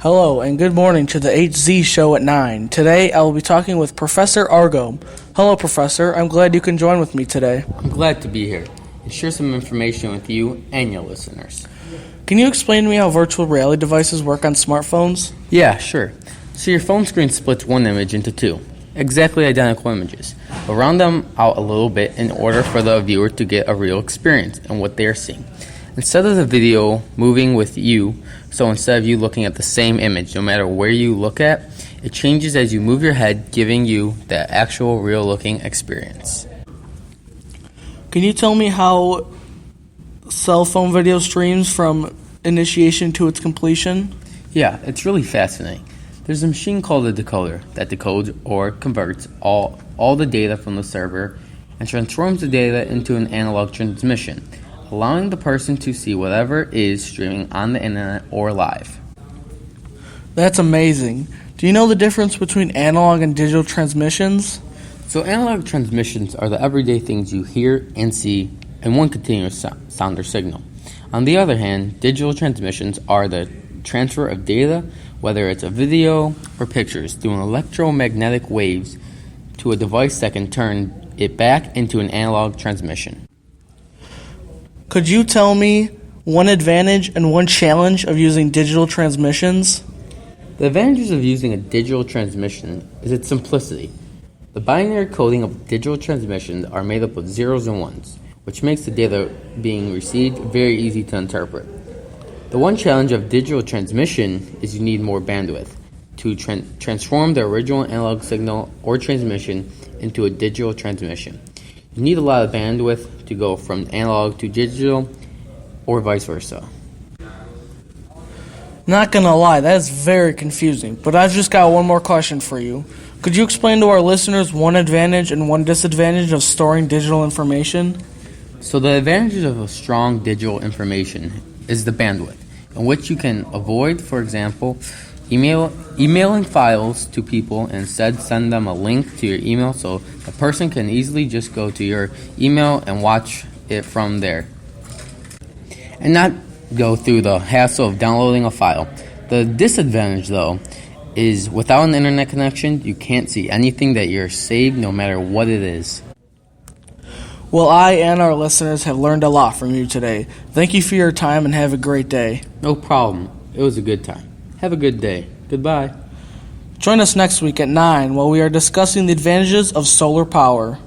Hello and good morning to the HZ show at 9. Today I will be talking with Professor Argo. Hello, Professor. I'm glad you can join with me today. I'm glad to be here and share some information with you and your listeners. Can you explain to me how virtual reality devices work on smartphones? Yeah, sure. So your phone screen splits one image into two, exactly identical images, but round them out a little bit in order for the viewer to get a real experience in what they are seeing. Instead of the video moving with you, so instead of you looking at the same image, no matter where you look at, it changes as you move your head, giving you the actual real-looking experience. Can you tell me how cell phone video streams from initiation to its completion? Yeah, it's really fascinating. There's a machine called a decoder that decodes or converts all the data from the server and transforms the data into an analog transmission, allowing the person to see whatever is streaming on the internet or live. That's amazing. Do you know the difference between analog and digital transmissions? So analog transmissions are the everyday things you hear and see in one continuous sound or signal. On the other hand, digital transmissions are the transfer of data, whether it's a video or pictures, through electromagnetic waves to a device that can turn it back into an analog transmission. Could you tell me one advantage and one challenge of using digital transmissions? The advantages of using a digital transmission is its simplicity. The binary coding of digital transmissions are made up of zeros and ones, which makes the data being received very easy to interpret. The one challenge of digital transmission is you need more bandwidth to transform the original analog signal or transmission into a digital transmission. You need a lot of bandwidth to go from analog to digital or vice versa. Not gonna lie, that is very confusing, but I've just got one more question for you. Could you explain to our listeners one advantage and one disadvantage of storing digital information? So the advantages of a strong digital information is the bandwidth, in which you can avoid, for example, emailing files to people and instead send them a link to your email so the person can easily just go to your email and watch it from there and not go through the hassle of downloading a file. The disadvantage, though, is without an internet connection, you can't see anything that you're saved no matter what it is. Well, I and our listeners have learned a lot from you today. Thank you for your time and have a great day. No problem. It was a good time. Have a good day. Goodbye. Join us next week at 9 while we are discussing the advantages of solar power.